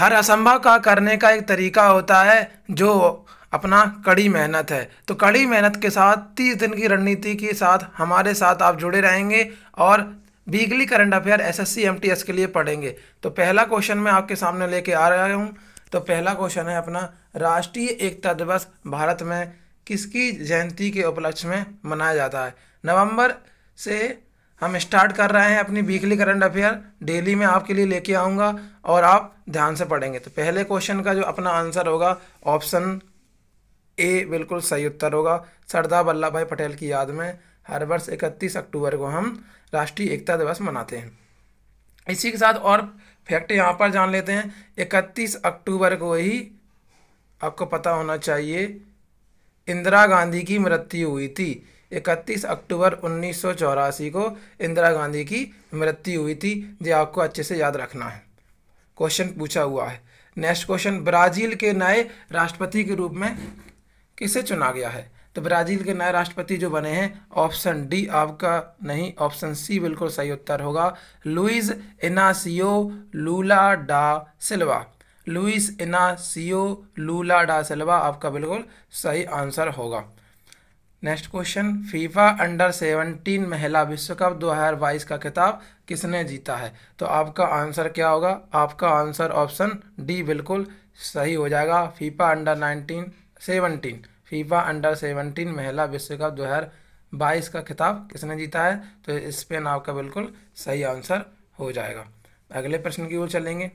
हर असंभव का करने का एक तरीका होता है जो अपना कड़ी मेहनत है। तो कड़ी मेहनत के साथ 30 दिन की रणनीति के साथ हमारे साथ आप जुड़े रहेंगे और weekly current affair SSC MTS के लिए पढ़ेंगे। तो पहला क्वेश्चन मैं आपके सामने लेके आ रहा हूँ। तो पहला क्वेश्चन है अपना, राष्ट्रीय एकता दिवस भारत में किसकी जयंती के उपलक्ष्य में मनाया जाता है। नवंबर से हम स्टार्ट कर रहे हैं अपनी वीकली करंट अफेयर, डेली में आपके लिए लेके आऊँगा और आप ध्यान से पढ़ेंगे। तो पहले क्वेश्चन का जो अपना आंसर होगा ऑप्शन ए बिल्कुल सही उत्तर होगा। सरदार वल्लभ भाई पटेल की याद में हर वर्ष 31 अक्टूबर को हम राष्ट्रीय एकता दिवस मनाते हैं। इसी के साथ और फैक्ट यहाँ पर जान लेते हैं। 31 अक्टूबर को ही आपको पता होना चाहिए इंदिरा गांधी की मृत्यु हुई थी। 31 अक्टूबर 1984 को इंदिरा गांधी की मृत्यु हुई थी। ये आपको अच्छे से याद रखना है, क्वेश्चन पूछा हुआ है। नेक्स्ट क्वेश्चन, ब्राज़ील के नए राष्ट्रपति के रूप में किसे चुना गया है। तो ब्राज़ील के नए राष्ट्रपति जो बने हैं, ऑप्शन डी आपका नहीं, ऑप्शन सी बिल्कुल सही उत्तर होगा, लुइस इनासियो लूला डा सिल्वा। लुइस इनासियो लूला डा सिल्वा आपका बिल्कुल सही आंसर होगा। नेक्स्ट क्वेश्चन, फीफा अंडर 17 महिला विश्व कप 2022 का खिताब किसने जीता है। तो आपका आंसर क्या होगा, आपका आंसर ऑप्शन डी बिल्कुल सही हो जाएगा। फीफा अंडर 17 महिला विश्व कप 2022 का खिताब किसने जीता है। तो स्पेन आपका बिल्कुल सही आंसर हो जाएगा। अगले प्रश्न की ओर चलेंगे।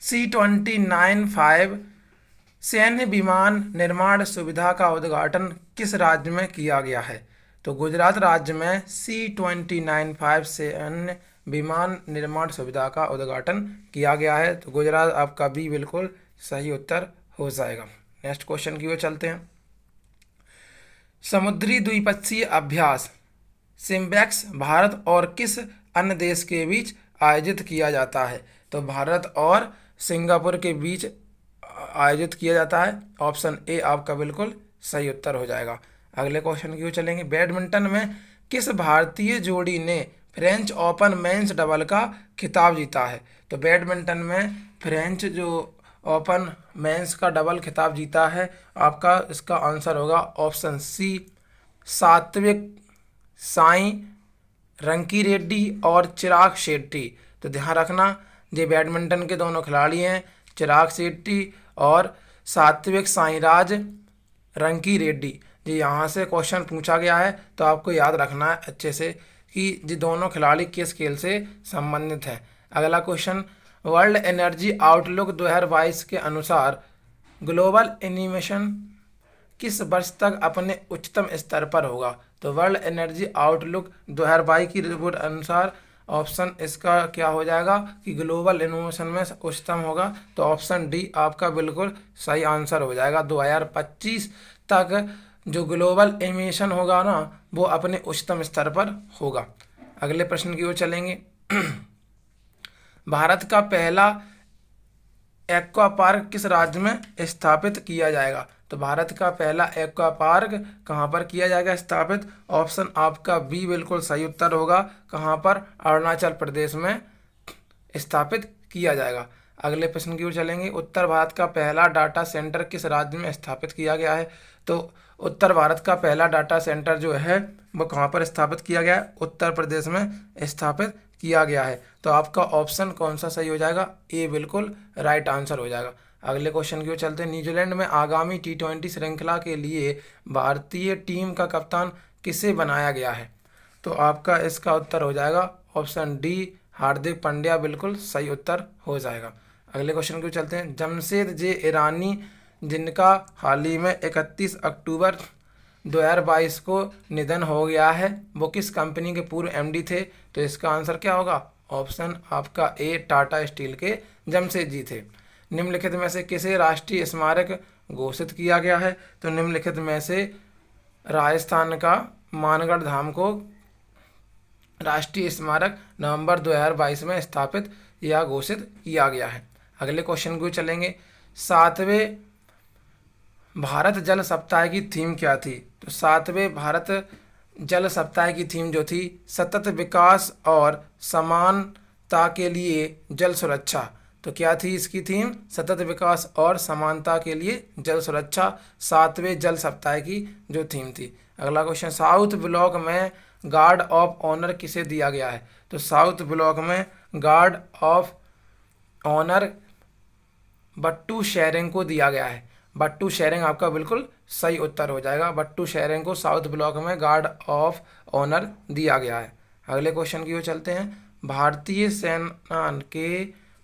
C-29 सैन्य विमान निर्माण सुविधा का उद्घाटन किस राज्य में किया गया है। तो गुजरात राज्य में C-29 सैन्य विमान निर्माण सुविधा का उद्घाटन किया गया है। तो गुजरात आपका भी बिल्कुल सही उत्तर हो जाएगा। नेक्स्ट क्वेश्चन की ओर चलते हैं। समुद्री द्विपक्षीय अभ्यास सिम्बैक्स भारत और किस अन्य देश के बीच आयोजित किया जाता है। तो भारत और सिंगापुर के बीच आयोजित किया जाता है। ऑप्शन ए आपका बिल्कुल सही उत्तर हो जाएगा। अगले क्वेश्चन की ओर चलेंगे। बैडमिंटन में किस भारतीय जोड़ी ने फ्रेंच ओपन मेंस डबल का खिताब जीता है। तो बैडमिंटन में फ्रेंच जो ओपन मेंस का डबल खिताब जीता है, आपका इसका आंसर होगा ऑप्शन सी, सात्विक साई रंकीरेड्डी और चिराग शेट्टी। तो ध्यान रखना, ये बैडमिंटन के दोनों खिलाड़ी हैं, चिराग शेट्टी और सात्विक साईराज रंकीरेड्डी। जी यहाँ से क्वेश्चन पूछा गया है, तो आपको याद रखना है अच्छे से कि ये दोनों खिलाड़ी किस खेल से संबंधित हैं। अगला क्वेश्चन, वर्ल्ड एनर्जी आउटलुक 2022 के अनुसार ग्लोबल एनिमेशन किस वर्ष तक अपने उच्चतम स्तर पर होगा। तो वर्ल्ड एनर्जी आउटलुक 2022 की रिपोर्ट अनुसार ऑप्शन इसका क्या हो जाएगा कि ग्लोबल इनोवेशन में उच्चतम होगा। तो ऑप्शन डी आपका बिल्कुल सही आंसर हो जाएगा। 2025 तक जो ग्लोबल एमिशन होगा ना, वो अपने उच्चतम स्तर पर होगा। अगले प्रश्न की ओर चलेंगे। भारत का पहला एक्वा पार्क किस राज्य में स्थापित किया जाएगा। तो भारत का पहला एक्वा पार्क कहाँ पर किया जाएगा स्थापित। ऑप्शन आपका बी बिल्कुल सही उत्तर होगा। कहाँ पर, अरुणाचल प्रदेश में स्थापित किया जाएगा। अगले प्रश्न की ओर चलेंगे। उत्तर भारत का पहला डाटा सेंटर किस राज्य में स्थापित किया गया है। तो उत्तर भारत का पहला डाटा सेंटर जो है वो कहाँ पर स्थापित किया गया है, उत्तर प्रदेश में स्थापित किया गया है। तो आपका ऑप्शन कौन सा सही हो जाएगा, ए बिल्कुल राइट आंसर हो जाएगा। अगले क्वेश्चन की ओर चलते हैं। न्यूजीलैंड में आगामी T20 श्रृंखला के लिए भारतीय टीम का कप्तान किसे बनाया गया है। तो आपका इसका उत्तर हो जाएगा ऑप्शन डी, हार्दिक पांड्या बिल्कुल सही उत्तर हो जाएगा। अगले क्वेश्चन की ओर चलते हैं। जमशेद जे ईरानी जिनका हाल ही में 31 अक्टूबर 2022 को निधन हो गया है, वो किस कंपनी के पूर्व एमडी थे। तो इसका आंसर क्या होगा, ऑप्शन आपका ए, टाटा स्टील के जमशेद जी थे। निम्नलिखित में से किसे राष्ट्रीय स्मारक घोषित किया गया है। तो निम्नलिखित में से राजस्थान का मानगढ़ धाम को राष्ट्रीय स्मारक नवंबर 2022 में स्थापित या घोषित किया गया है। अगले क्वेश्चन को चलेंगे। 7वें भारत जल सप्ताह की थीम क्या थी। तो 7वें भारत जल सप्ताह की थीम जो थी, सतत विकास और समान ता के लिए जल सुरक्षा। तो क्या थी इसकी थीम? सतत विकास और समानता के लिए जल सुरक्षा, 7वें जल सप्ताह की जो थीम थी। अगला क्वेश्चन, साउथ ब्लॉक में गार्ड ऑफ ऑनर किसे दिया गया है? तो साउथ ब्लॉक में गार्ड ऑफ ऑनर बट्टू शेरिंग को दिया गया है। बट्टू शेरिंग आपका बिल्कुल सही उत्तर हो जाएगा। बट्टू शेरिंग को साउथ ब्लॉक में गार्ड ऑफ ऑनर दिया गया है। अगले क्वेश्चन की ओर चलते हैं।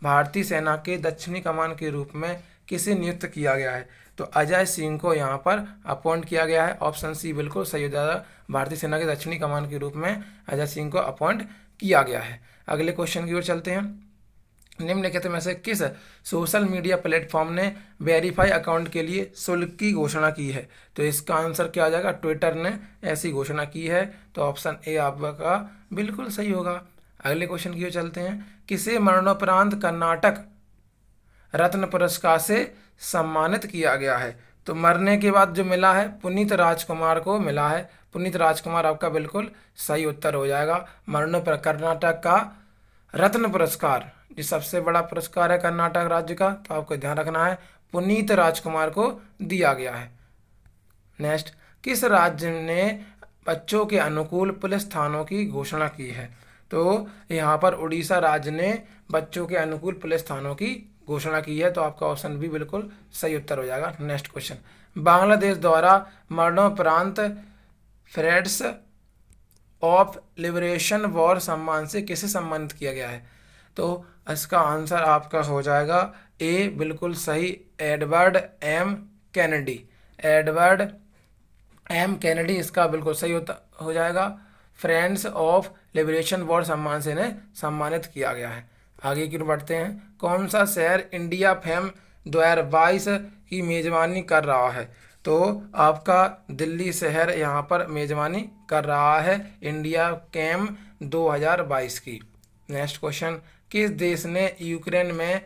भारतीय सेना के दक्षिणी कमान के रूप में किसे नियुक्त किया गया है? तो अजय सिंह को यहाँ पर अपॉइंट किया गया है। ऑप्शन सी बिल्कुल सही हो जाएगा। भारतीय सेना के दक्षिणी कमान के रूप में अजय सिंह को अपॉइंट किया गया है। अगले क्वेश्चन की ओर चलते हैं। निम्नलिखित में से किस सोशल मीडिया प्लेटफॉर्म ने वेरीफाई अकाउंट के लिए शुल्क की घोषणा की है? तो इसका आंसर क्या आ जाएगा? ट्विटर ने ऐसी घोषणा की है। तो ऑप्शन ए आपका बिल्कुल सही होगा। अगले क्वेश्चन की ओर चलते हैं। किसे मरणोपरांत कर्नाटक रत्न पुरस्कार से सम्मानित किया गया है? तो मरने के बाद जो मिला है, पुनीत राजकुमार को मिला है। पुनीत राजकुमार आपका बिल्कुल सही उत्तर हो जाएगा। मरणोपरांत कर्नाटक का रत्न पुरस्कार, जो सबसे बड़ा पुरस्कार है कर्नाटक राज्य का, तो आपको ध्यान रखना है, पुनीत राजकुमार को दिया गया है। नेक्स्ट, किस राज्य ने बच्चों के अनुकूल पुलिस थानों की घोषणा की है? तो यहाँ पर उड़ीसा राज्य ने बच्चों के अनुकूल पुलिस थानों की घोषणा की है। तो आपका ऑप्शन भी बिल्कुल सही उत्तर हो जाएगा। नेक्स्ट क्वेश्चन, बांग्लादेश द्वारा मरणोपरांत फ्रेंड्स ऑफ लिबरेशन वॉर सम्मान से किसे सम्मानित किया गया है? तो इसका आंसर आपका हो जाएगा ए बिल्कुल सही, Edward M Kennedy. Edward M Kennedy इसका बिल्कुल सही हो जाएगा। फ्रेंड्स ऑफ लिबरेशन वॉर सम्मान से इन्हें सम्मानित किया गया है। आगे की ओर बढ़ते हैं। कौन सा शहर इंडिया फेम 2022 की मेजबानी कर रहा है? तो आपका दिल्ली शहर यहाँ पर मेजबानी कर रहा है इंडिया केम 2022 की। नेक्स्ट क्वेश्चन, किस देश ने यूक्रेन में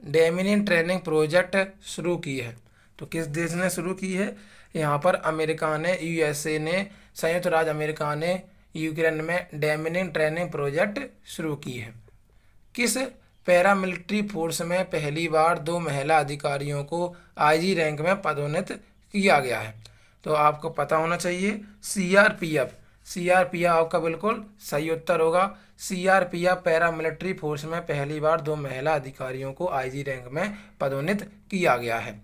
डेमिनियन ट्रेनिंग प्रोजेक्ट शुरू की है? तो किस देश ने शुरू की है? यहाँ पर अमेरिका ने, यूएसए ने, संयुक्त राज्य अमेरिका ने यूक्रेन में डेमिनियन ट्रेनिंग प्रोजेक्ट शुरू की है। किस पैरामिलिट्री फोर्स में पहली बार 2 महिला अधिकारियों को आईजी रैंक में पदोन्नत किया गया है? तो आपको पता होना चाहिए, सीआरपीएफ। सीआरपीएफ आपका बिल्कुल सही उत्तर होगा। सीआरपीएफ पैरामिलिट्री फोर्स में पहली बार 2 महिला अधिकारियों को आईजी रैंक में पदोन्नत किया गया है।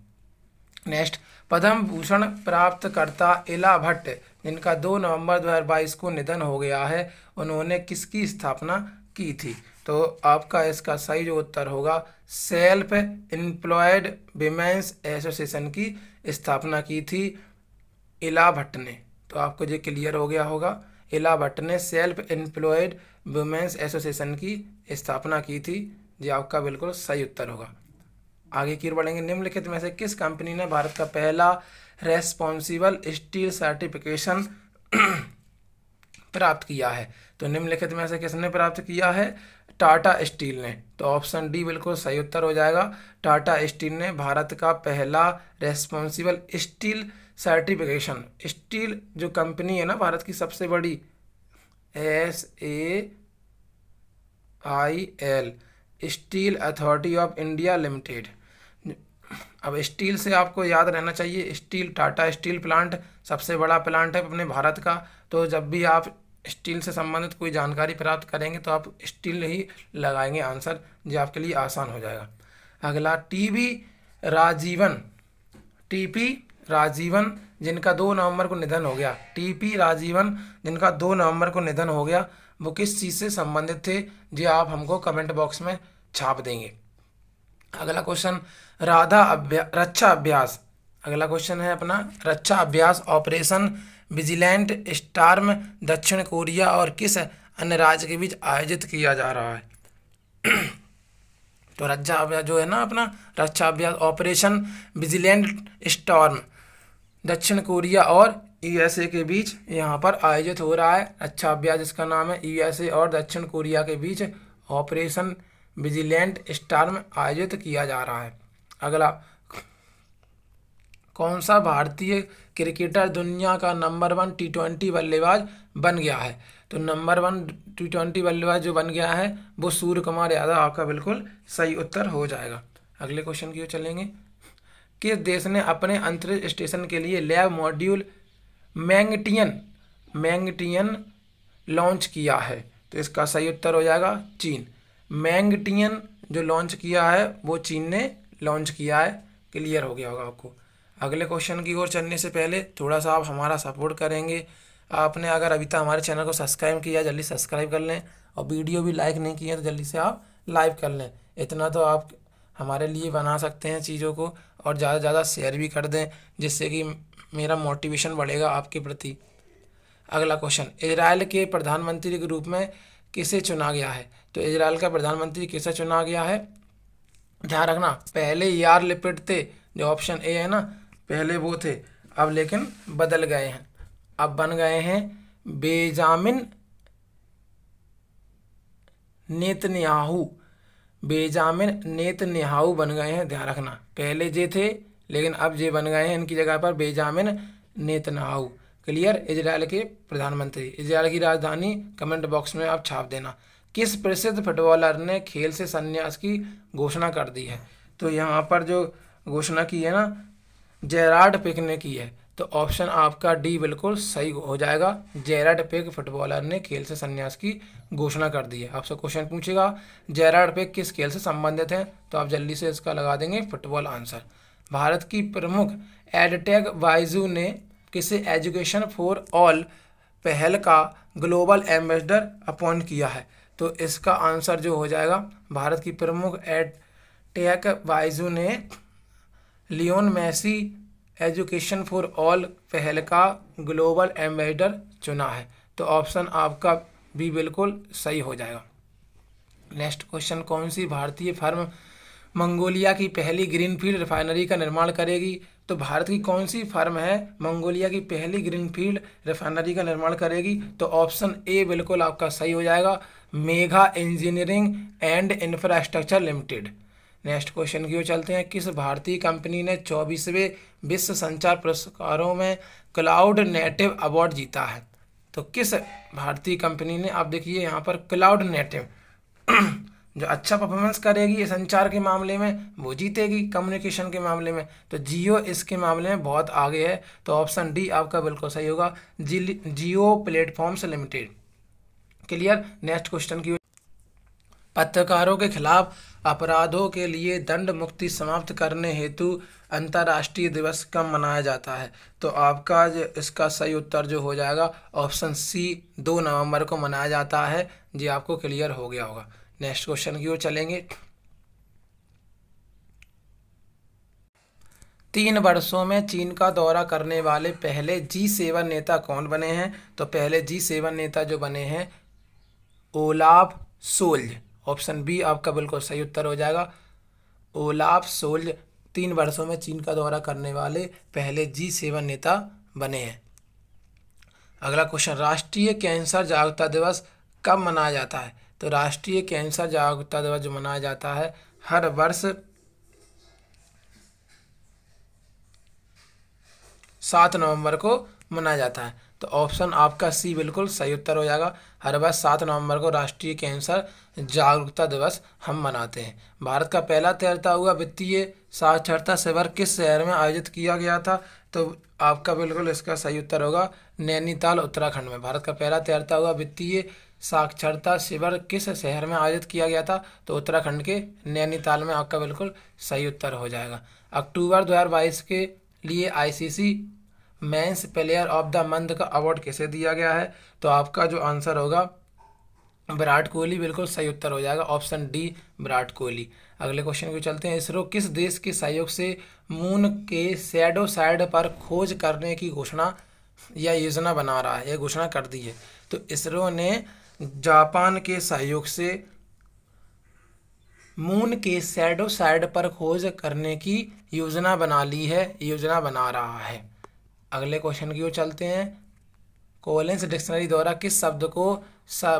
नेक्स्ट, पद्म भूषण प्राप्तकर्ता इला भट्ट, जिनका 2 नवंबर 2022 को निधन हो गया है, उन्होंने किसकी स्थापना की थी? तो आपका इसका सही जो उत्तर होगा, सेल्फ एम्प्लॉयड विमेंस एसोसिएशन की स्थापना की थी इला भट्ट ने। तो आपको ये क्लियर हो गया होगा। इला भट्ट ने सेल्फ एम्प्लॉयड वुमेन्स एसोसिएशन की स्थापना की थी। ये आपका बिल्कुल सही उत्तर होगा। आगे की ओर बढ़ेंगे। निम्नलिखित में से किस कंपनी ने भारत का पहला रेस्पॉन्सिबल स्टील सर्टिफिकेशन प्राप्त किया है? तो निम्नलिखित में से किसने प्राप्त किया है? टाटा स्टील ने। तो ऑप्शन डी बिल्कुल सही उत्तर हो जाएगा। टाटा स्टील ने भारत का पहला रेस्पॉन्सिबल स्टील सर्टिफिकेशन, स्टील जो कंपनी है ना भारत की सबसे बड़ी, SAIL, steel authority of India limited. अब स्टील से आपको याद रहना चाहिए, स्टील, टाटा स्टील प्लांट सबसे बड़ा प्लांट है अपने भारत का। तो जब भी आप स्टील से संबंधित कोई जानकारी प्राप्त करेंगे तो आप स्टील ही लगाएंगे आंसर, जो आपके लिए आसान हो जाएगा। अगला, टीपी राजीवन जिनका 2 नवंबर को निधन हो गया, टीपी राजीवन जिनका 2 नवंबर को निधन हो गया, वो किस चीज़ से संबंधित थे? जो आप हमको कमेंट बॉक्स में छाप देंगे। अगला क्वेश्चन, रक्षा अभ्यास। अगला क्वेश्चन है अपना, रक्षा अभ्यास ऑपरेशन विजिलेंट स्टॉर्म दक्षिण कोरिया और किस अन्य राज्य के बीच आयोजित किया जा रहा है? तो रक्षा अभ्यास जो है ना अपना, रक्षा अभ्यास ऑपरेशन विजिलेंट स्टॉर्म दक्षिण कोरिया और यूएसए के बीच यहाँ पर आयोजित हो रहा है। रक्षा अभ्यास जिसका नाम है यूएसए और दक्षिण कोरिया के बीच ऑपरेशन विजिलेंट स्टॉर्म आयोजित किया जा रहा है। अगला, कौन सा भारतीय क्रिकेटर दुनिया का नंबर 1 T20 बल्लेबाज बन गया है? तो नंबर 1 T20 बल्लेबाज जो बन गया है वो सूर्य कुमार यादव आपका बिल्कुल सही उत्तर हो जाएगा। अगले क्वेश्चन की ओर चलेंगे। किस देश ने अपने अंतरिक्ष स्टेशन के लिए लैब मॉड्यूल मैंगटियन लॉन्च किया है? तो इसका सही उत्तर हो जाएगा चीन। मैंगटियन जो लॉन्च किया है वो चीन ने लॉन्च किया है। क्लियर हो गया होगा आपको। अगले क्वेश्चन की ओर चलने से पहले थोड़ा सा आप हमारा सपोर्ट करेंगे। आपने अगर अभी तक हमारे चैनल को सब्सक्राइब किया जल्दी सब्सक्राइब कर लें, और वीडियो भी लाइक नहीं किया तो जल्दी से आप लाइक कर लें। इतना तो आप हमारे लिए बना सकते हैं चीज़ों को, और ज़्यादा से ज़्यादा शेयर भी कर दें जिससे कि मेरा मोटिवेशन बढ़ेगा आपके प्रति। अगला क्वेश्चन, इजराइल के प्रधानमंत्री के रूप में किसे चुना गया है? तो इजराइल का प्रधानमंत्री किसे चुना गया है? ध्यान रखना, पहले यार लिपिड थे, जो ऑप्शन ए है ना, पहले वो थे, अब लेकिन बदल गए हैं, अब बन गए हैं बेंजामिन नेतन्याहू। बेंजामिन नेतन्याहू बन गए हैं। ध्यान रखना, पहले जे थे लेकिन अब जे बन गए हैं, इनकी जगह पर बेंजामिन नेतन्याहू। क्लियर। इजराइल के प्रधानमंत्री। इजराइल की राजधानी कमेंट बॉक्स में आप छाप देना। किस प्रसिद्ध फुटबॉलर ने खेल से संन्यास की घोषणा कर दी है? तो यहाँ पर जो घोषणा की है ना, जेरार्ड पिक ने की है। तो ऑप्शन आपका डी बिल्कुल सही हो जाएगा। जेरार्ड पिक फुटबॉलर ने खेल से संन्यास की घोषणा कर दी है। आपसे क्वेश्चन पूछेगा जेरार्ड पिक किस खेल से संबंधित हैं, तो आप जल्दी से इसका लगा देंगे फुटबॉल आंसर। भारत की प्रमुख एडटेक बाइजू ने किसे एजुकेशन फॉर ऑल पहल का ग्लोबल एम्बेसडर अपॉइंट किया है? तो इसका आंसर जो हो जाएगा, भारत की प्रमुख एडटेक बाइजू ने Lionel Messi education for all पहल का ग्लोबल एम्बेसडर चुना है। तो ऑप्शन आपका भी बिल्कुल सही हो जाएगा। नेक्स्ट क्वेश्चन, कौन सी भारतीय फर्म मंगोलिया की पहली ग्रीनफील्ड रिफाइनरी का निर्माण करेगी? तो भारत की कौन सी फर्म है मंगोलिया की पहली ग्रीनफील्ड रिफाइनरी का निर्माण करेगी? तो ऑप्शन ए बिल्कुल आपका सही हो जाएगा, mega engineering and infrastructure limited. Next question की ओर चलते हैं। किस भारतीय कंपनी ने 24वें विश्व संचार पुरस्कारों में क्लाउड नेटिव अवार्ड जीता है? तो किस भारतीय कंपनी ने, आप देखिए यहाँ पर क्लाउड नेटिव जो अच्छा परफॉर्मेंस करेगी ये संचार के मामले में वो जीतेगी, कम्युनिकेशन के मामले में। तो जियो इसके मामले में बहुत आगे है। तो ऑप्शन डी आपका बिल्कुल सही होगा, Jio platforms limited. Clear. Next question की, पत्रकारों के खिलाफ अपराधों के लिए दंड मुक्ति समाप्त करने हेतु अंतर्राष्ट्रीय दिवस कब मनाया जाता है? तो आपका इसका सही उत्तर जो हो जाएगा ऑप्शन सी, 2 नवंबर को मनाया जाता है। जी आपको क्लियर हो गया होगा। नेक्स्ट क्वेश्चन की ओर चलेंगे। 3 वर्षों में चीन का दौरा करने वाले पहले G7 नेता कौन बने हैं? तो पहले G7 नेता जो बने हैं ओलाफ सोल्ज। ऑप्शन बी आपका बिल्कुल सही उत्तर हो जाएगा, ओलाफ सोल्ज 3 वर्षों में चीन का दौरा करने वाले पहले G7 नेता बने हैं। अगला क्वेश्चन, राष्ट्रीय कैंसर जागरूकता दिवस कब मनाया जाता है? तो राष्ट्रीय कैंसर जागरूकता दिवस जो मनाया जाता है हर वर्ष 7 नवंबर को मनाया जाता है। तो ऑप्शन आपका सी बिल्कुल सही उत्तर हो जाएगा। हर वर्ष 7 नवंबर को राष्ट्रीय कैंसर जागरूकता दिवस हम मनाते हैं। भारत का पहला तैरता हुआ वित्तीय साक्षरता शिविर किस शहर में आयोजित किया गया था? तो आपका बिल्कुल इसका सही उत्तर होगा नैनीताल उत्तराखंड में। भारत का पहला तैरता हुआ वित्तीय साक्षरता शिविर किस शहर में आयोजित किया गया था? तो उत्तराखंड के नैनीताल में आपका बिल्कुल सही उत्तर हो जाएगा। अक्टूबर 2022 के लिए ICC men's player of the month का अवार्ड किसे दिया गया है? तो आपका जो आंसर होगा विराट कोहली, बिल्कुल सही उत्तर हो जाएगा, ऑप्शन डी विराट कोहली। अगले क्वेश्चन को चलते हैं। इसरो किस देश के सहयोग से मून के शैडो साइड पर खोज करने की घोषणा या योजना बना रहा है, यह घोषणा कर दी है? तो इसरो ने जापान के सहयोग से मून के शैडो साइड पर खोज करने की योजना बना ली है, योजना बना रहा है। अगले क्वेश्चन की ओर चलते हैं। कॉलिंस डिक्शनरी द्वारा किस शब्द को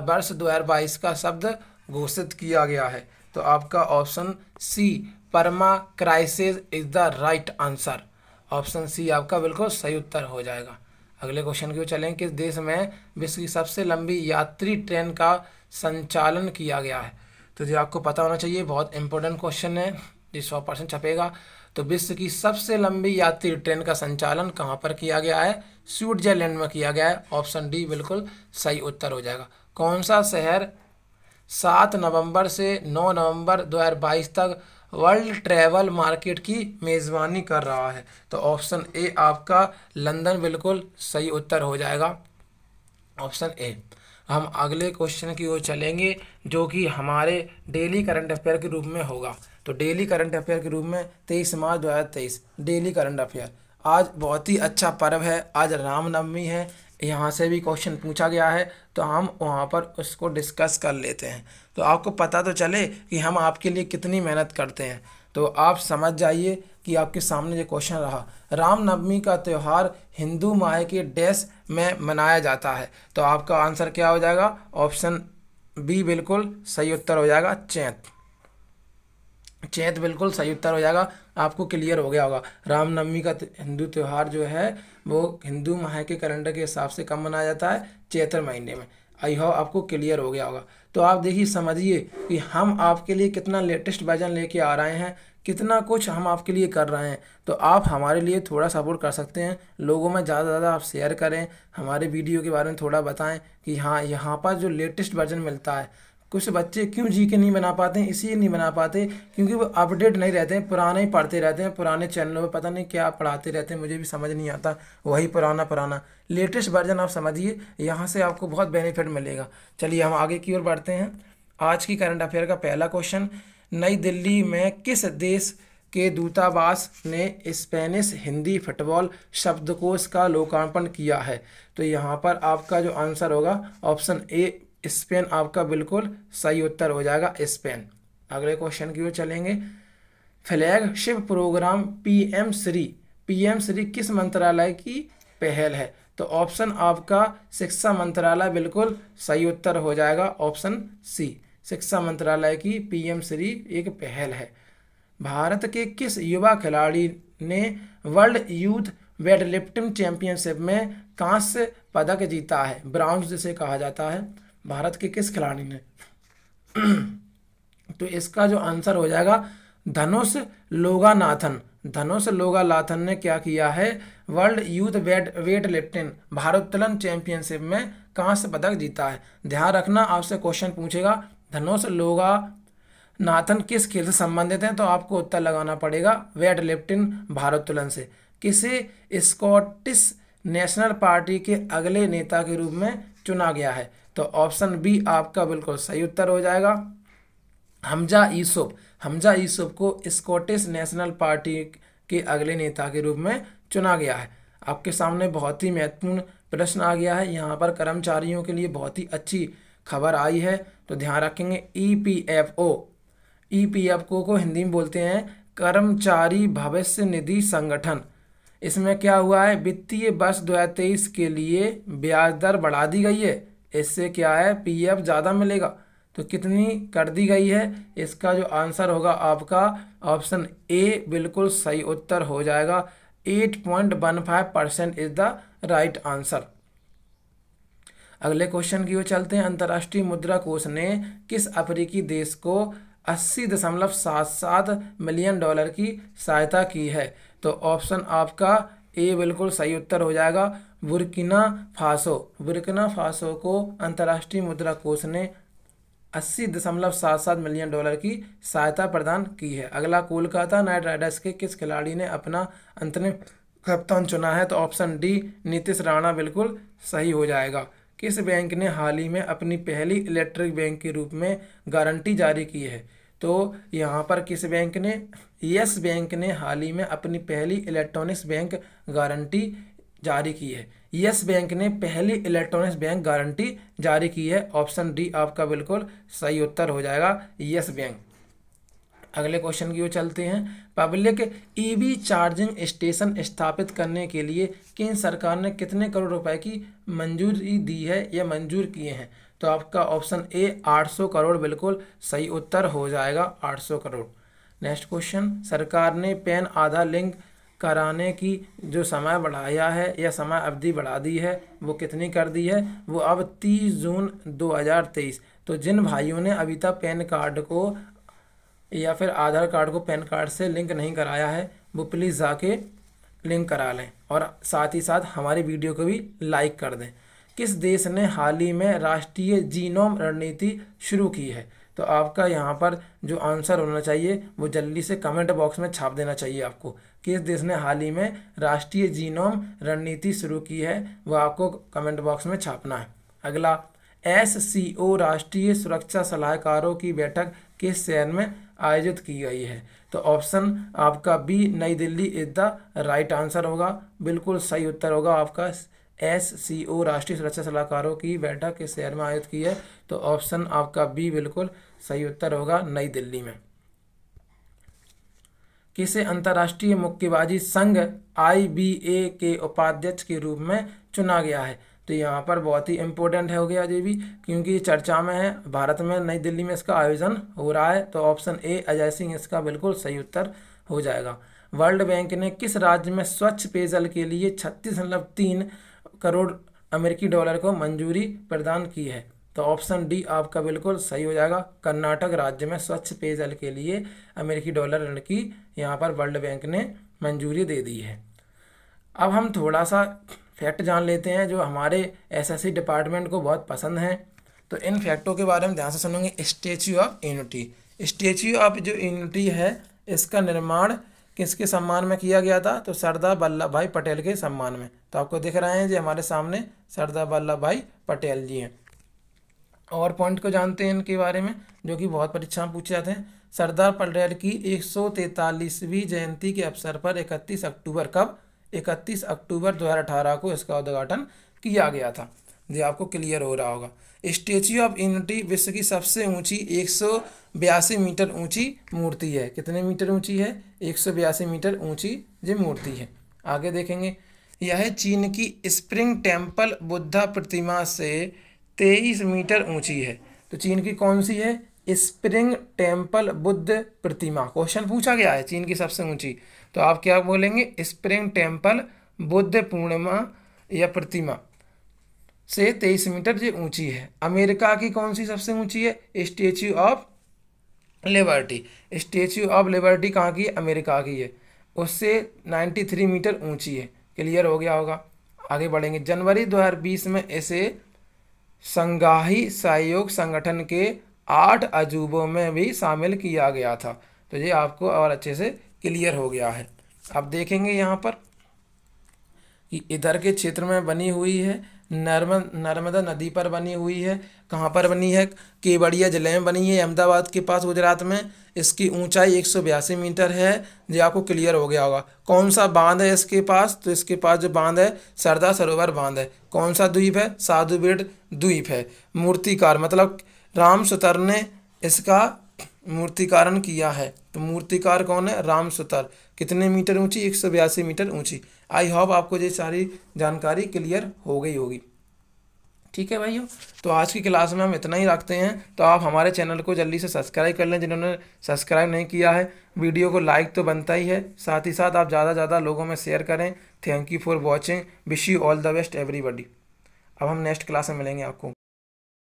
वर्ष 2022 का शब्द घोषित किया गया है? तो आपका option C permacrisis is the right answer. Option C आपका बिल्कुल सही उत्तर हो जाएगा। अगले क्वेश्चन की ओर चलें। किस देश में विश्व की सबसे लंबी यात्री ट्रेन का संचालन किया गया है? तो जो आपको पता होना चाहिए, बहुत इंपॉर्टेंट क्वेश्चन है, ये 100% छपेगा। तो विश्व की सबसे लंबी यात्री ट्रेन का संचालन कहाँ पर किया गया है? स्विट्जरलैंड में किया गया है। ऑप्शन डी बिल्कुल सही उत्तर हो जाएगा। कौन सा शहर 7 नवंबर से 9 नवंबर 2022 तक वर्ल्ड ट्रैवल मार्केट की मेज़बानी कर रहा है? तो ऑप्शन ए आपका लंदन बिल्कुल सही उत्तर हो जाएगा, ऑप्शन ए। हम अगले क्वेश्चन की ओर चलेंगे जो कि हमारे डेली करंट अफेयर के रूप में होगा। तो डेली करंट अफेयर के रूप में 23 मार्च 2023 डेली करंट अफेयर। आज बहुत ही अच्छा पर्व है, आज रामनवमी है, यहाँ से भी क्वेश्चन पूछा गया है, तो हम वहाँ पर उसको डिस्कस कर लेते हैं। तो आपको पता तो चले कि हम आपके लिए कितनी मेहनत करते हैं। तो आप समझ जाइए कि आपके सामने ये क्वेश्चन रहा, रामनवमी का त्यौहार हिंदू माह के डैश में मनाया जाता है? तो आपका आंसर क्या हो जाएगा? ऑप्शन बी बिल्कुल सही उत्तर हो जाएगा, चैत। चैत बिल्कुल सही उत्तर हो जाएगा। आपको क्लियर हो गया होगा, रामनवमी का हिंदू त्यौहार जो है वो हिंदू माह के कैलेंडर के हिसाब से कब मनाया जाता है? चैत्र महीने में। आई होप आपको क्लियर हो गया होगा। तो आप देखिए, समझिए कि हम आपके लिए कितना लेटेस्ट वर्जन लेके आ रहे हैं, कितना कुछ हम आपके लिए कर रहे हैं। तो आप हमारे लिए थोड़ा सपोर्ट कर सकते हैं, लोगों में ज़्यादा से ज़्यादा आप शेयर करें, हमारे वीडियो के बारे में थोड़ा बताएं कि हाँ, यहाँ पर जो लेटेस्ट वर्जन मिलता है। कुछ बच्चे क्यों जीके नहीं बना पाते हैं? इसलिए नहीं बना पाते क्योंकि वो अपडेट नहीं रहते हैं, पुराने ही पढ़ते रहते हैं, पुराने चैनलों पे पता नहीं क्या पढ़ाते रहते हैं, मुझे भी समझ नहीं आता, वही पुराना। लेटेस्ट वर्जन आप समझिए, यहाँ से आपको बहुत बेनिफिट मिलेगा। चलिए हम आगे की ओर बढ़ते हैं। आज की करंट अफेयर का पहला क्वेश्चन, नई दिल्ली में किस देश के दूतावास ने स्पेनिश हिंदी फुटबॉल शब्दकोश का लोकार्पण किया है? तो यहाँ पर आपका जो आंसर होगा ऑप्शन ए स्पेन आपका बिल्कुल सही उत्तर हो जाएगा, स्पेन। अगले क्वेश्चन की ओर चलेंगे। फ्लैगशिप प्रोग्राम पीएम श्री किस मंत्रालय की पहल है? तो ऑप्शन आपका शिक्षा मंत्रालय बिल्कुल सही उत्तर हो जाएगा, ऑप्शन सी। शिक्षा मंत्रालय की पीएम श्री एक पहल है। भारत के किस युवा खिलाड़ी ने वर्ल्ड यूथ वेटलिफ्टिंग चैंपियनशिप में कांस्य पदक जीता है? ब्राउन्ज जिसे कहा जाता है। भारत के किस खिलाड़ी ने? तो इसका जो आंसर हो जाएगा धनुष लोगानाथन। धनुष लोगानाथन ने क्या किया है? वर्ल्ड यूथ वेट लिफ्टिंग भारोत्तोलन चैंपियनशिप में कांस्य पदक जीता है। ध्यान रखना, आपसे क्वेश्चन पूछेगा धनुष लोगानाथन किस खेल से संबंधित हैं, तो आपको उत्तर लगाना पड़ेगा वेट लिफ्टिंग भारोत्तोलन से। किसे स्कॉटिश नेशनल पार्टी के अगले नेता के रूप में चुना गया है? तो ऑप्शन बी आपका बिल्कुल सही उत्तर हो जाएगा, हमजा यूसुफ को स्कॉटिश नेशनल पार्टी के अगले नेता के रूप में चुना गया है। आपके सामने बहुत ही महत्वपूर्ण प्रश्न आ गया है, यहाँ पर कर्मचारियों के लिए बहुत ही अच्छी खबर आई है, तो ध्यान रखेंगे। ईपीएफओ को हिंदी में बोलते हैं कर्मचारी भविष्य निधि संगठन। इसमें क्या हुआ है? वित्तीय वर्ष 2023 के लिए ब्याज दर बढ़ा दी गई है। इससे क्या है? पीएफ ज़्यादा मिलेगा। तो कितनी कर दी गई है? इसका जो आंसर होगा आपका ऑप्शन ए बिल्कुल सही उत्तर हो जाएगा, 8.15% इज द राइट आंसर। अगले क्वेश्चन की ओर चलते हैं। अंतर्राष्ट्रीय मुद्रा कोष ने किस अफ्रीकी देश को 80.77 मिलियन डॉलर की सहायता की है? तो ऑप्शन आपका ए बिल्कुल सही उत्तर हो जाएगा, बुर्किना फासो को अंतर्राष्ट्रीय मुद्रा कोष ने 80.77 मिलियन डॉलर की सहायता प्रदान की है। अगला कोलकाता नाइट राइडर्स के किस खिलाड़ी ने अपना अंतरिम कप्तान चुना है? तो ऑप्शन डी नीतीश राणा बिल्कुल सही हो जाएगा। किस बैंक ने हाल ही में अपनी पहली इलेक्ट्रिक बैंक के रूप में गारंटी जारी की है? तो यहाँ पर किस बैंक ने? यस बैंक ने हाल ही में अपनी पहली इलेक्ट्रॉनिक्स बैंक गारंटी जारी की है। यस बैंक ने पहली इलेक्ट्रॉनिक्स बैंक गारंटी जारी की है। ऑप्शन डी आपका बिल्कुल सही उत्तर हो जाएगा, यस बैंक। अगले क्वेश्चन की ओर चलते हैं। पब्लिक ईवी चार्जिंग स्टेशन स्थापित करने के लिए केंद्र सरकार ने कितने करोड़ रुपए की मंजूरी दी है या मंजूर किए हैं? तो आपका ऑप्शन ए 800 करोड़ बिल्कुल सही उत्तर हो जाएगा, 800 करोड़। नेक्स्ट क्वेश्चन, सरकार ने पैन आधार लिंक कराने की जो समय बढ़ाया है या समय अवधि बढ़ा दी है वो कितनी कर दी है, वो अब 30 जून 2023। तो जिन भाइयों ने अभी तक पैन कार्ड को या फिर आधार कार्ड को पैन कार्ड से लिंक नहीं कराया है वो प्लीज़ जाके लिंक करा लें और साथ ही साथ हमारी वीडियो को भी लाइक कर दें। किस देश ने हाल ही में राष्ट्रीय जीनोम रणनीति शुरू की है? तो आपका यहाँ पर जो आंसर होना चाहिए वो जल्दी से कमेंट बॉक्स में छाप देना चाहिए आपको। किस देश ने हाल ही में राष्ट्रीय जीनोम रणनीति शुरू की है वो आपको कमेंट बॉक्स में छापना है। अगला, SCO राष्ट्रीय सुरक्षा सलाहकारों की बैठक किस शहर में आयोजित की गई है? तो ऑप्शन आपका बी नई Delhi is the right answer होगा। बिल्कुल सही उत्तर होगा आपका SCO राष्ट्रीय सुरक्षा सलाहकारों की बैठक किस शहर में आयोजित की है? तो ऑप्शन आपका बी बिल्कुल सही उत्तर होगा, नई दिल्ली में। किसे अंतर्राष्ट्रीय मुक्केबाजी संघ IBA के उपाध्यक्ष के रूप में चुना गया है? तो यहाँ पर बहुत ही इम्पोर्टेंट हो गया ये भी, क्योंकि चर्चा में है, भारत में नई दिल्ली में इसका आयोजन हो रहा है। तो ऑप्शन ए अजय सिंह इसका बिल्कुल सही उत्तर हो जाएगा। वर्ल्ड बैंक ने किस राज्य में स्वच्छ पेयजल के लिए 36.3 करोड़ अमेरिकी डॉलर को मंजूरी प्रदान की है? तो ऑप्शन डी आपका बिल्कुल सही हो जाएगा। कर्नाटक राज्य में स्वच्छ पेयजल के लिए अमेरिकी डॉलर ऋण की यहाँ पर वर्ल्ड बैंक ने मंजूरी दे दी है। अब हम थोड़ा सा फैक्ट जान लेते हैं जो हमारे SSC डिपार्टमेंट को बहुत पसंद हैं। तो इन फैक्टों के बारे में ध्यान से सुनेंगे। Statue of unity, statue of जो यूनिटी है इसका निर्माण किसके सम्मान में किया गया था? तो सरदार वल्लभ भाई पटेल के सम्मान में। तो आपको दिख रहे हैं जी हमारे सामने सरदार वल्लभ भाई पटेल जी हैं। और पॉइंट को जानते हैं इनके बारे में जो कि बहुत परीक्षा में पूछे जाते हैं। सरदार पटेल की 143वीं जयंती के अवसर पर 31 अक्टूबर कब? 31 अक्टूबर 2018 को इसका उद्घाटन किया गया था। ये आपको क्लियर हो रहा होगा। स्टैच्यू ऑफ यूनिटी विश्व की सबसे ऊंची 182 मीटर ऊंची मूर्ति है। कितने मीटर ऊंची है? 182 मीटर ऊंची ये मूर्ति है। आगे देखेंगे, यह चीन की स्प्रिंग टेम्पल बुद्धा प्रतिमा से 23 मीटर ऊंची है। तो चीन की कौन सी है? स्प्रिंग टेम्पल बुद्ध प्रतिमा। क्वेश्चन पूछा गया है चीन की सबसे ऊंची, तो आप क्या बोलेंगे? स्प्रिंग टेम्पल बुद्ध पूर्णिमा या प्रतिमा से 23 मीटर ये ऊंची है। अमेरिका की कौन सी सबसे ऊंची है? Statue of liberty. Statue of liberty कहाँ की है? अमेरिका की है, उससे 93 मीटर ऊंची है। क्लियर हो गया होगा। आगे बढ़ेंगे। जनवरी 2020 में इसे संघाई सहयोग संगठन के 8 अजूबों में भी शामिल किया गया था। तो ये आपको और अच्छे से क्लियर हो गया है। अब देखेंगे यहाँ पर कि इधर के क्षेत्र में बनी हुई है, नर्मदा नदी पर बनी हुई है। कहाँ पर बनी है? केवड़िया जिले में बनी है, अहमदाबाद के पास, गुजरात में। इसकी ऊंचाई 182 मीटर है। ये आपको क्लियर हो गया होगा। कौन सा बांध है इसके पास? तो इसके पास जो बांध है सरदार सरोवर बांध है। कौन सा द्वीप है? साधु बेट द्वीप है। मूर्तिकार मतलब राम सुतर ने इसका मूर्तिकारण किया है। तो मूर्तिकार कौन है? राम सुतर। कितने मीटर ऊंची? 182 मीटर ऊंची। आई होप आपको ये सारी जानकारी क्लियर हो गई होगी। ठीक है भाइयों, तो आज की क्लास में हम इतना ही रखते हैं। तो आप हमारे चैनल को जल्दी से सब्सक्राइब कर लें जिन्होंने सब्सक्राइब नहीं किया है। वीडियो को लाइक तो बनता ही है, साथ ही साथ आप ज़्यादा से ज़्यादा लोगों में शेयर करें। Thank you for watching. Wish you all the best everybody. अब हम नेक्स्ट क्लास में मिलेंगे आपको।